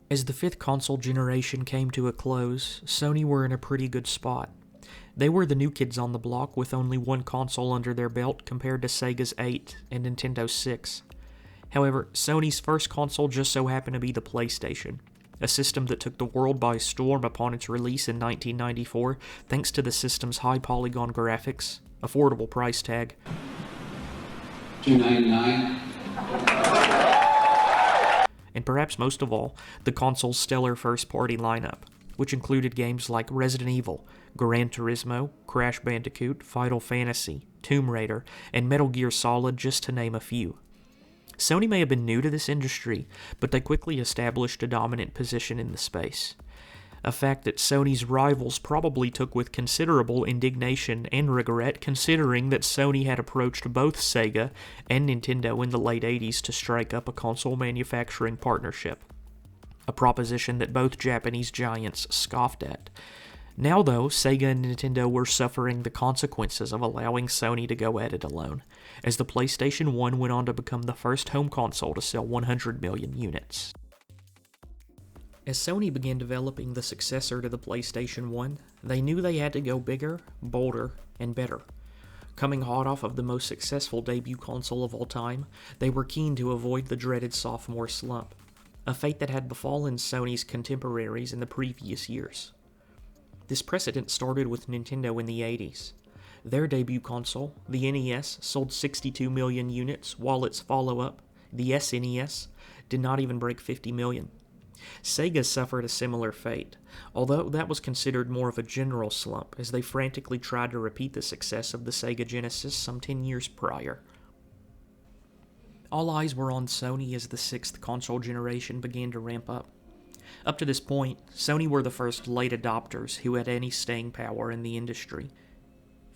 As the fifth console generation came to a close, Sony were in a pretty good spot. They were the new kids on the block with only one console under their belt compared to Sega's 8 and Nintendo's 6. However, Sony's first console just so happened to be the PlayStation, a system that took the world by storm upon its release in 1994 thanks to the system's high polygon graphics, affordable price tag, $299. and perhaps most of all, the console's stellar first-party lineup, which included games like Resident Evil, Gran Turismo, Crash Bandicoot, Final Fantasy, Tomb Raider, and Metal Gear Solid, just to name a few. Sony may have been new to this industry, but they quickly established a dominant position in the space. A fact that Sony's rivals probably took with considerable indignation and regret, considering that Sony had approached both Sega and Nintendo in the late 80s to strike up a console manufacturing partnership, a proposition that both Japanese giants scoffed at. Now, though, Sega and Nintendo were suffering the consequences of allowing Sony to go at it alone, as the PlayStation 1 went on to become the first home console to sell 100 million units. As Sony began developing the successor to the PlayStation 1, they knew they had to go bigger, bolder, and better. Coming hot off of the most successful debut console of all time, they were keen to avoid the dreaded sophomore slump, a fate that had befallen Sony's contemporaries in the previous years. This precedent started with Nintendo in the 80s. Their debut console, the NES, sold 62 million units, while its follow-up, the SNES, did not even break 50 million. Sega suffered a similar fate, although that was considered more of a general slump, as they frantically tried to repeat the success of the Sega Genesis some 10 years prior. All eyes were on Sony as the sixth console generation began to ramp up. Up to this point, Sony were the first late adopters who had any staying power in the industry.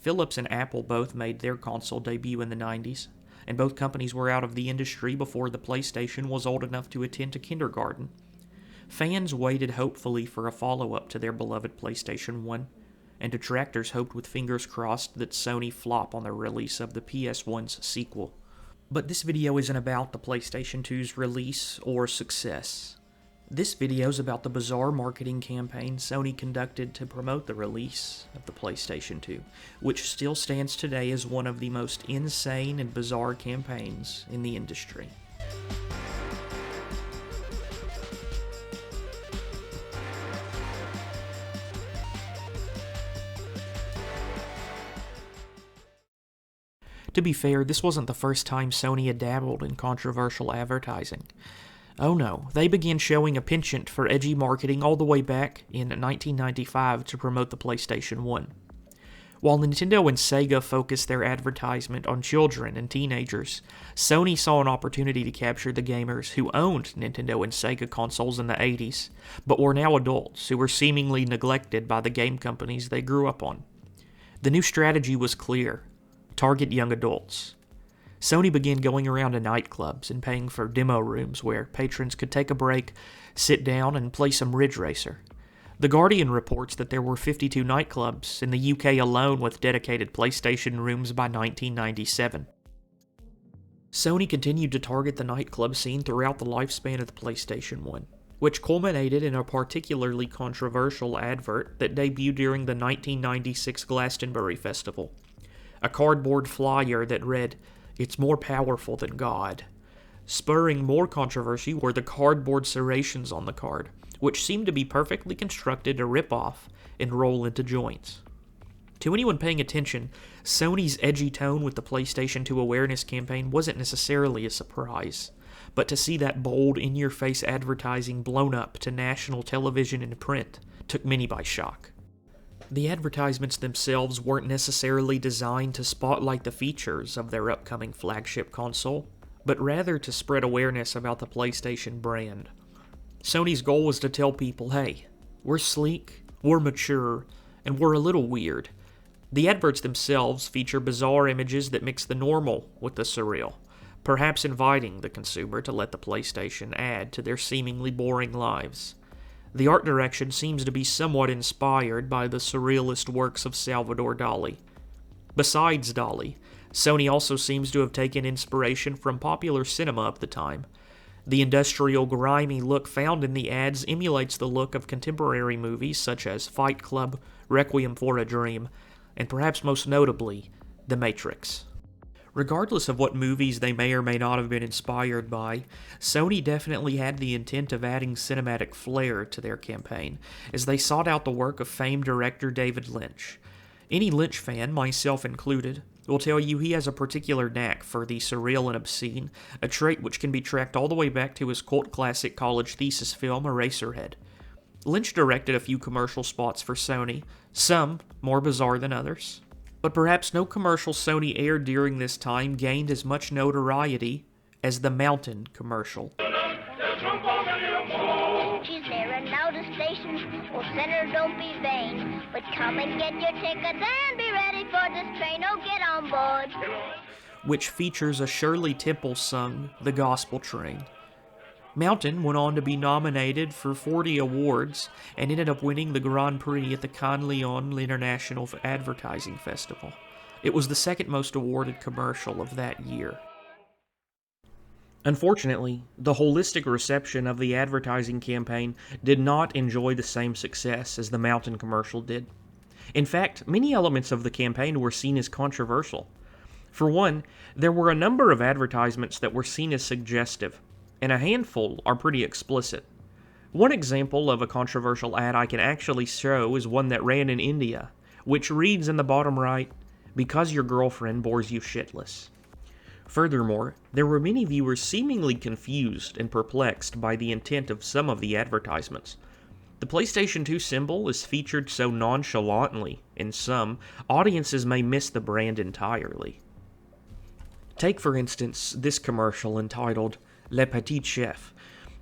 Philips and Apple both made their console debut in the 90s, and both companies were out of the industry before the PlayStation was old enough to attend to kindergarten. Fans waited hopefully for a follow-up to their beloved PlayStation 1, and detractors hoped with fingers crossed that Sony flop on the release of the PS1's sequel. But this video isn't about the PlayStation 2's release or success. This video is about the bizarre marketing campaign Sony conducted to promote the release of the PlayStation 2, which still stands today as one of the most insane and bizarre campaigns in the industry. To be fair, this wasn't the first time Sony had dabbled in controversial advertising. Oh no, they began showing a penchant for edgy marketing all the way back in 1995 to promote the PlayStation 1. While Nintendo and Sega focused their advertisement on children and teenagers, Sony saw an opportunity to capture the gamers who owned Nintendo and Sega consoles in the 80s, but were now adults who were seemingly neglected by the game companies they grew up on. The new strategy was clear: target young adults. Sony began going around to nightclubs and paying for demo rooms where patrons could take a break, sit down, and play some Ridge Racer. The Guardian reports that there were 52 nightclubs in the UK alone with dedicated PlayStation rooms by 1997. Sony continued to target the nightclub scene throughout the lifespan of the PlayStation 1, which culminated in a particularly controversial advert that debuted during the 1996 Glastonbury Festival. A cardboard flyer that read, "It's more powerful than God." Spurring more controversy were the cardboard serrations on the card, which seemed to be perfectly constructed to rip off and roll into joints. To anyone paying attention, Sony's edgy tone with the PlayStation 2 awareness campaign wasn't necessarily a surprise, but to see that bold, in-your-face advertising blown up to national television and print took many by shock. The advertisements themselves weren't necessarily designed to spotlight the features of their upcoming flagship console, but rather to spread awareness about the PlayStation brand. Sony's goal was to tell people, hey, we're sleek, we're mature, and we're a little weird. The adverts themselves feature bizarre images that mix the normal with the surreal, perhaps inviting the consumer to let the PlayStation add to their seemingly boring lives. The art direction seems to be somewhat inspired by the surrealist works of Salvador Dali. Besides Dali, Sony also seems to have taken inspiration from popular cinema of the time. The industrial, grimy look found in the ads emulates the look of contemporary movies such as Fight Club, Requiem for a Dream, and perhaps most notably, The Matrix. Regardless of what movies they may or may not have been inspired by, Sony definitely had the intent of adding cinematic flair to their campaign, as they sought out the work of famed director David Lynch. Any Lynch fan, myself included, will tell you he has a particular knack for the surreal and obscene, a trait which can be tracked all the way back to his cult classic college thesis film Eraserhead. Lynch directed a few commercial spots for Sony, some more bizarre than others. But perhaps no commercial Sony aired during this time gained as much notoriety as the Mountain commercial. Is there another station? Well, Senator, don't be vain, but come and get your tickets and be ready for this train. Oh, get on board. Which features a Shirley Temple sung The Gospel Train. Mountain went on to be nominated for 40 awards and ended up winning the Grand Prix at the Cannes Lions International Advertising Festival. It was the second most awarded commercial of that year. Unfortunately, the holistic reception of the advertising campaign did not enjoy the same success as the Mountain commercial did. In fact, many elements of the campaign were seen as controversial. For one, there were a number of advertisements that were seen as suggestive, and a handful are pretty explicit. One example of a controversial ad I can actually show is one that ran in India, which reads in the bottom right, "Because your girlfriend bores you shitless." Furthermore, there were many viewers seemingly confused and perplexed by the intent of some of the advertisements. The PlayStation 2 symbol is featured so nonchalantly in some, audiences may miss the brand entirely. Take, for instance, this commercial entitled Le Petit Chef,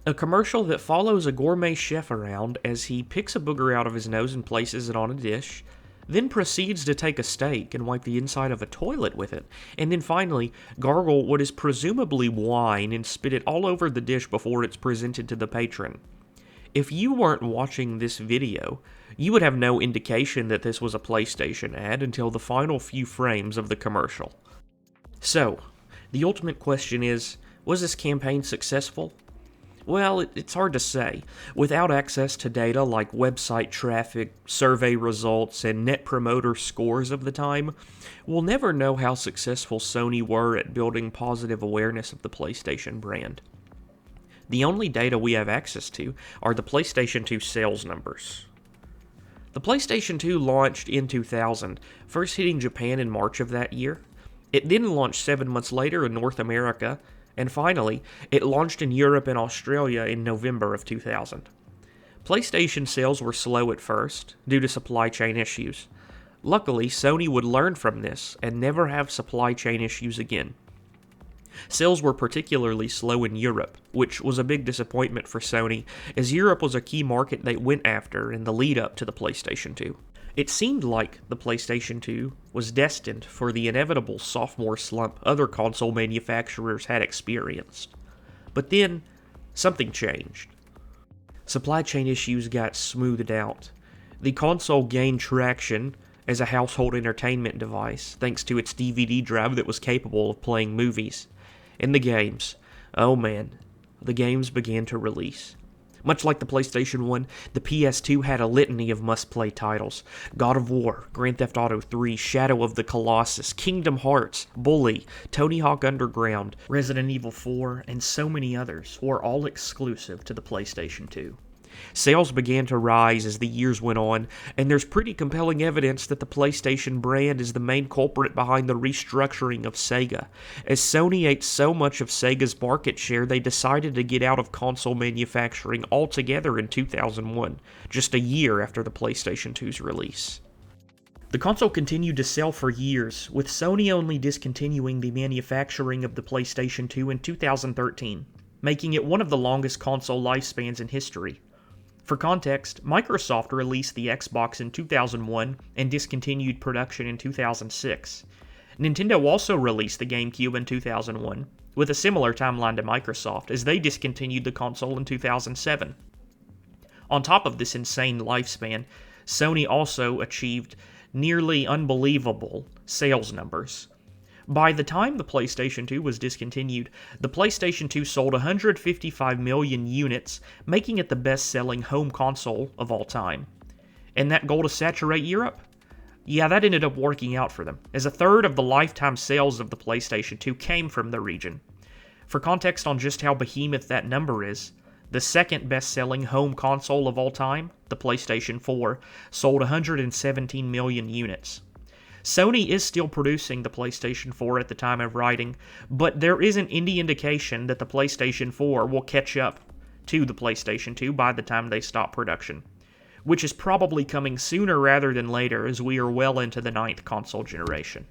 a commercial that follows a gourmet chef around as he picks a booger out of his nose and places it on a dish, then proceeds to take a steak and wipe the inside of a toilet with it, and then finally gargle what is presumably wine and spit it all over the dish before it's presented to the patron. If you weren't watching this video, you would have no indication that this was a PlayStation ad until the final few frames of the commercial. So, the ultimate question is, was this campaign successful? Well, it's hard to say. Without access to data like website traffic, survey results, and net promoter scores of the time, we'll never know how successful Sony were at building positive awareness of the PlayStation brand. The only data we have access to are the PlayStation 2 sales numbers. The PlayStation 2 launched in 2000, first hitting Japan in March of that year. It then launched 7 months later in North America, and finally, it launched in Europe and Australia in November of 2000. PlayStation sales were slow at first, due to supply chain issues. Luckily, Sony would learn from this and never have supply chain issues again. Sales were particularly slow in Europe, which was a big disappointment for Sony, as Europe was a key market they went after in the lead-up to the PlayStation 2. It seemed like the PlayStation 2 was destined for the inevitable sophomore slump other console manufacturers had experienced. But then, something changed. Supply chain issues got smoothed out. The console gained traction as a household entertainment device, thanks to its DVD drive that was capable of playing movies. And the games, oh man, the games began to release. Much like the PlayStation 1, the PS2 had a litany of must-play titles. God of War, Grand Theft Auto 3, Shadow of the Colossus, Kingdom Hearts, Bully, Tony Hawk Underground, Resident Evil 4, and so many others were all exclusive to the PlayStation 2. Sales began to rise as the years went on, and there's pretty compelling evidence that the PlayStation brand is the main culprit behind the restructuring of Sega. As Sony ate so much of Sega's market share, they decided to get out of console manufacturing altogether in 2001, just a year after the PlayStation 2's release. The console continued to sell for years, with Sony only discontinuing the manufacturing of the PlayStation 2 in 2013, making it one of the longest console lifespans in history. For context, Microsoft released the Xbox in 2001 and discontinued production in 2006. Nintendo also released the GameCube in 2001, with a similar timeline to Microsoft, as they discontinued the console in 2007. On top of this insane lifespan, Sony also achieved nearly unbelievable sales numbers. By the time the PlayStation 2 was discontinued, the PlayStation 2 sold 155 million units, making it the best-selling home console of all time. And that goal to saturate Europe? Yeah, that ended up working out for them, as a third of the lifetime sales of the PlayStation 2 came from the region. For context on just how behemoth that number is, the second best-selling home console of all time, the PlayStation 4, sold 117 million units. Sony is still producing the PlayStation 4 at the time of writing, but there isn't any indication that the PlayStation 4 will catch up to the PlayStation 2 by the time they stop production, which is probably coming sooner rather than later as we are well into the 9th console generation.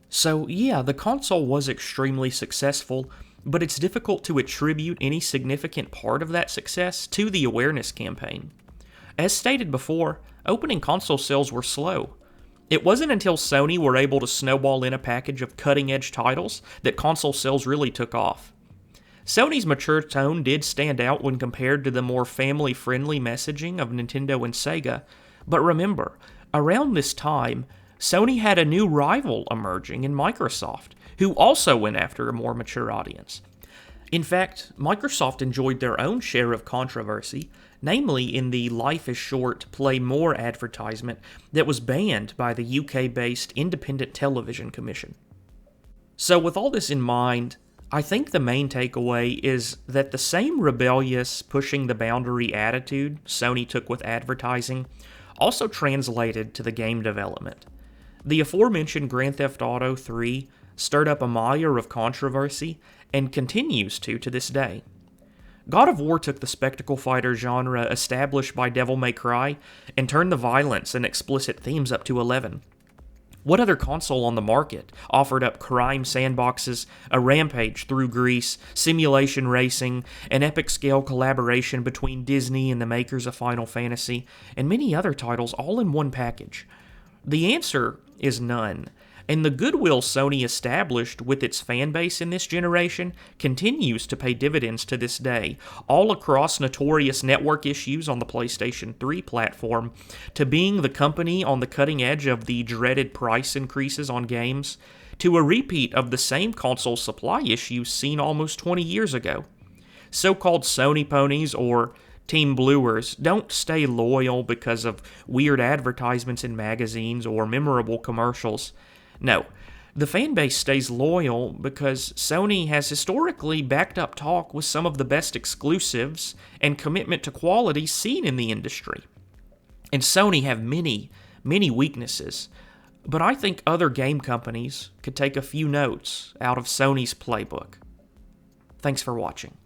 So yeah, the console was extremely successful, but it's difficult to attribute any significant part of that success to the awareness campaign. As stated before, opening console sales were slow. It wasn't until Sony were able to snowball in a package of cutting-edge titles that console sales really took off. Sony's mature tone did stand out when compared to the more family-friendly messaging of Nintendo and Sega, but remember, around this time, Sony had a new rival emerging in Microsoft, who also went after a more mature audience. In fact, Microsoft enjoyed their own share of controversy, namely in the Life is Short, Play More advertisement that was banned by the UK-based Independent Television Commission. So with all this in mind, I think the main takeaway is that the same rebellious, pushing the boundary attitude Sony took with advertising also translated to the game development. The aforementioned Grand Theft Auto 3 stirred up a mire of controversy and continues to this day. God of War took the spectacle fighter genre established by Devil May Cry and turned the violence and explicit themes up to 11. What other console on the market offered up crime sandboxes, a rampage through Greece, simulation racing, an epic-scale collaboration between Disney and the makers of Final Fantasy, and many other titles all in one package? The answer is none, and the goodwill Sony established with its fanbase in this generation continues to pay dividends to this day, all across notorious network issues on the PlayStation 3 platform, to being the company on the cutting edge of the dreaded price increases on games, to a repeat of the same console supply issues seen almost 20 years ago. So-called Sony ponies or Team Bluers don't stay loyal because of weird advertisements in magazines or memorable commercials. No, the fanbase stays loyal because Sony has historically backed up talk with some of the best exclusives and commitment to quality seen in the industry. And Sony have many, many weaknesses, but I think other game companies could take a few notes out of Sony's playbook. Thanks for watching.